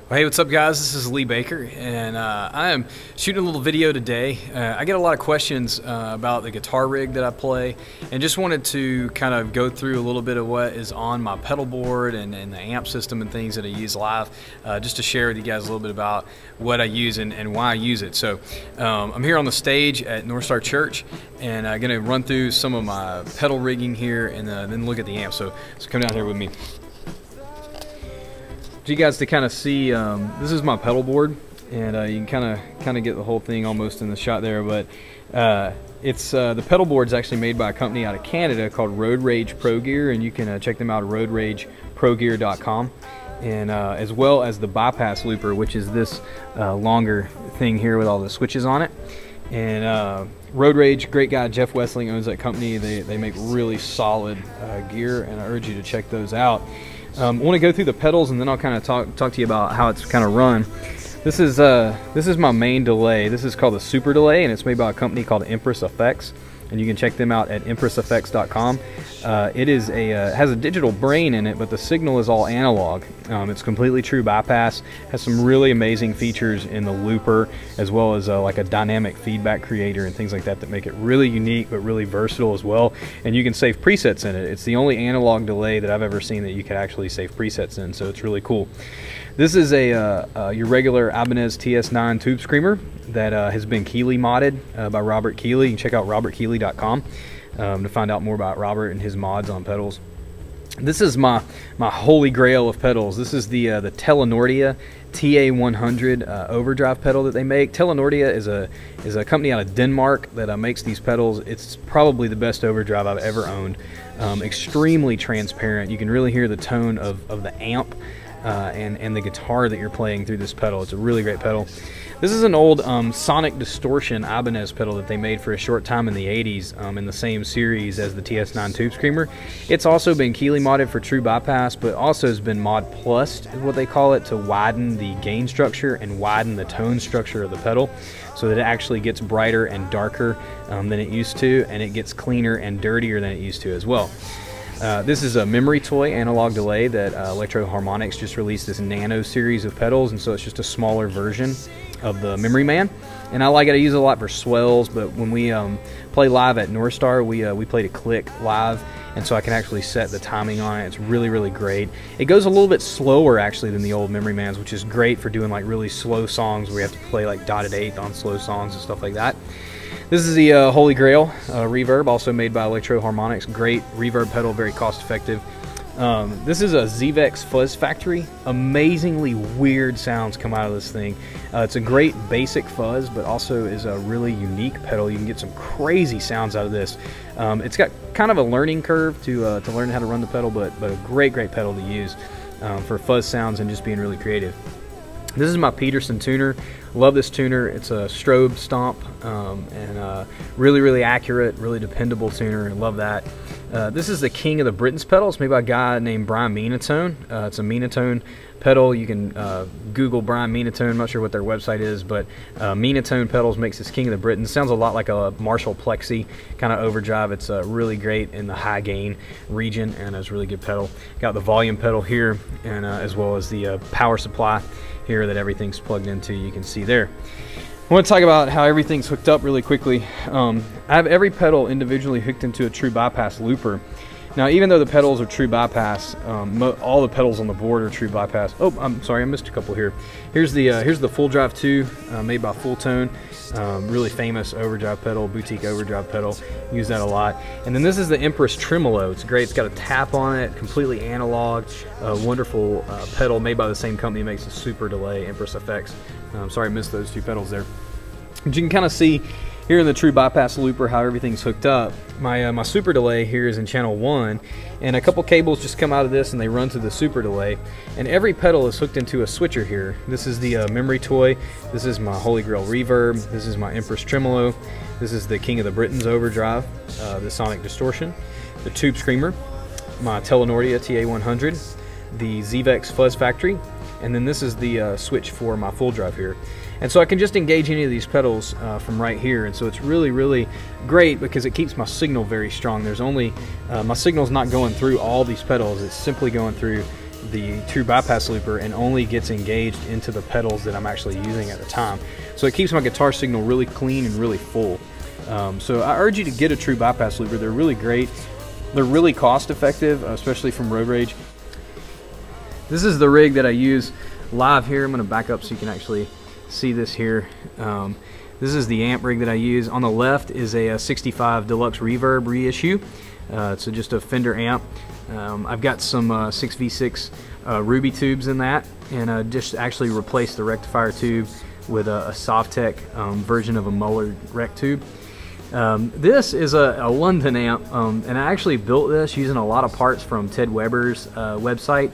Well, hey, what's up, guys? This is Lee Baker, and I am shooting a little video today. I get a lot of questions about the guitar rig that I play, and just wanted to kind of go through a little bit of what is on my pedal board and the amp system and things that I use live, just to share with you guys a little bit about what I use and why I use it. So I'm here on the stage at North Star Church, and I'm going to run through some of my pedal rigging here and then look at the amp. So come down here with me. For you guys to kind of see, this is my pedal board, and you can kind of get the whole thing almost in the shot there. But it's the pedal board is actually made by a company out of Canada called Road Rage Pro Gear, and you can check them out at roadrageprogear.com. And as well as the bypass looper, which is this longer thing here with all the switches on it. And Road Rage, great guy Jeff Wessling owns that company. They make really solid gear, and I urge you to check those out. I want to go through the pedals, and then I'll kind of talk to you about how it's kind of run. This is my main delay. This is called the Super Delay, and it's made by a company called Empress Effects, and you can check them out at empresseffects.com. It is has a digital brain in it, but the signal is all analog. It's completely true bypass. Has some really amazing features in the looper, as well as like a dynamic feedback creator and things like that that make it really unique but really versatile as well. And you can save presets in it. It's the only analog delay that I've ever seen that you can actually save presets in, so it's really cool. This is your regular Ibanez TS9 tube screamer that has been Keeley modded by Robert Keeley. You can check out robertkeeley.com to find out more about Robert and his mods on pedals. This is my holy grail of pedals. This is the Telenordia TA100 overdrive pedal that they make. Telenordia is a company out of Denmark that makes these pedals. It's probably the best overdrive I've ever owned. Extremely transparent. You can really hear the tone of the amp and the guitar that you're playing through this pedal. It's a really great pedal. This is an old Sonic Distortion Ibanez pedal that they made for a short time in the 80s in the same series as the TS9 Tube Screamer. It's also been Keeley modded for true bypass, but also has been mod plussed, is what they call it, to widen the gain structure and widen the tone structure of the pedal so that it actually gets brighter and darker than it used to, and it gets cleaner and dirtier than it used to as well. This is a Memory Toy analog delay that Electro Harmonix just released this Nano series of pedals, and so it's just a smaller version of the Memory Man. And I like it. I use it a lot for swells, but when we play live at North Star, we played a click live, and so I can actually set the timing on it. It's really, really great. It goes a little bit slower actually than the old Memory Mans, which is great for doing like really slow songs where you have to play like dotted eighth on slow songs and stuff like that. This is the Holy Grail reverb, also made by Electro Harmonix. Great reverb pedal, very cost effective. This is a Zvex Fuzz Factory. Amazingly weird sounds come out of this thing. It's a great basic fuzz, but also is a really unique pedal. You can get some crazy sounds out of this. It's got kind of a learning curve to learn how to run the pedal, but a great pedal to use for fuzz sounds and just being really creative. This is my Peterson tuner. Love this tuner. It's a strobe stomp and really accurate, really dependable tuner. Love that. This is the King of the Britons pedal. It's made by a guy named Brian Minatone. It's a Minatone pedal. You can Google Brian Minatone. I'm not sure what their website is, but Minatone Pedals makes this King of the Britons. Sounds a lot like a Marshall Plexi kind of overdrive. It's really great in the high gain region, and it's a really good pedal. Got the volume pedal here, and as well as the power supply here that everything's plugged into. You can see there. I want to talk about how everything's hooked up really quickly. I have every pedal individually hooked into a true bypass looper. Now, even though the pedals are true bypass, all the pedals on the board are true bypass. Oh, I'm sorry, I missed a couple here. Here's the Full Drive 2 made by Full Tone. Really famous overdrive pedal, boutique overdrive pedal. Use that a lot. And then this is the Empress Tremolo. It's great. It's got a tap on it, completely analog, wonderful pedal made by the same company that makes the Super Delay, Empress Effects. Sorry I missed those two pedals there. But you can kind of see here in the true bypass looper how everything's hooked up. My Super Delay here is in channel 1, and a couple cables just come out of this and they run to the Super Delay, and every pedal is hooked into a switcher here. This is the Memory Toy. This is my Holy Grail reverb. This is my Empress Tremolo. This is the King of the Britons overdrive, the Sonic Distortion, the Tube Screamer, my Telenordia TA100, the Zvex Fuzz Factory, and then this is the switch for my full drive here. And so I can just engage any of these pedals from right here, and so it's really great because it keeps my signal very strong. There's only my signal's not going through all these pedals. It's simply going through the true bypass looper and only gets engaged into the pedals that I'm actually using at the time. So it keeps my guitar signal really clean and really full. So I urge you to get a true bypass looper. They're really great. They're really cost effective, especially from Road Rage. This is the rig that I use live here. I'm going to back up so you can actually see this here. This is the amp rig that I use. On the left is a 65 Deluxe Reverb reissue. So just a Fender amp. I've got some 6v6 Ruby tubes in that, and just actually replaced the rectifier tube with a Sovtek version of a Muller rec tube. This is a London amp, and I actually built this using a lot of parts from Ted Weber's website.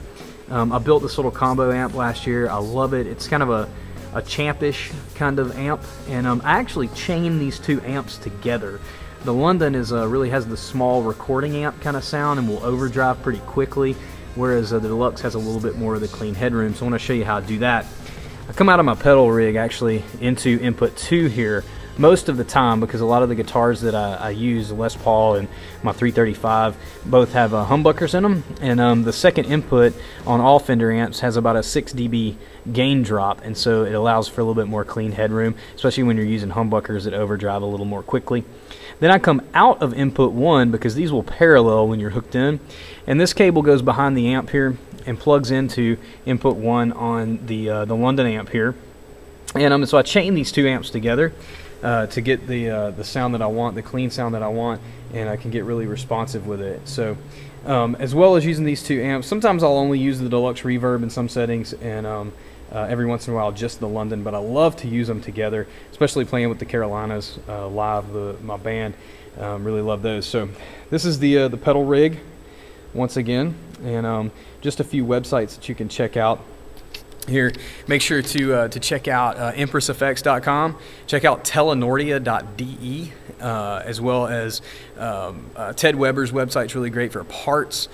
I built this little combo amp last year. I love it. It's kind of a champish kind of amp, and I actually chained these two amps together. The London is really has the small recording amp kind of sound and will overdrive pretty quickly, whereas the Deluxe has a little bit more of the clean headroom. So I want to show you how to do that. I come out of my pedal rig actually into input 2 here most of the time, because a lot of the guitars that I use, Les Paul and my 335, both have humbuckers in them, and the second input on all Fender amps has about a 6 dB gain drop, and so it allows for a little bit more clean headroom, especially when you're using humbuckers that overdrive a little more quickly. Then I come out of input 1, because these will parallel when you're hooked in, and this cable goes behind the amp here and plugs into input 1 on the London amp here. And so I chain these two amps together to get the sound that I want, the clean sound that I want, and I can get really responsive with it. So as well as using these two amps, sometimes I'll only use the Deluxe Reverb in some settings, and every once in a while just the London, but I love to use them together, especially playing with the Carolinas live, my band. Really love those. So this is the pedal rig once again, and just a few websites that you can check out here. Make sure to check out EmpressFX.com, check out Telenordia.de, as well as Ted Weber's website's really great for parts.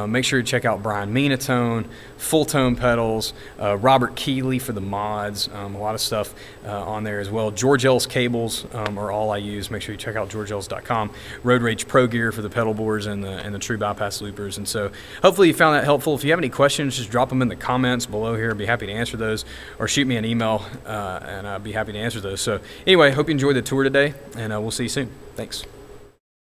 Make sure to check out Brian Minatone, Full Tone Pedals, Robert Keeley for the mods, a lot of stuff on there as well. George Ellis cables are all I use. Make sure you check out GeorgeEllis.com. Road Rage Pro Gear for the pedal boards and the true bypass loopers. And so hopefully you found that helpful. If you have any questions, just drop them in the comments below here. I'd be happy to answer those, or shoot me an email and I'd be happy to answer those. So anyway, hope you enjoyed the tour today, and we'll see you soon. Thanks.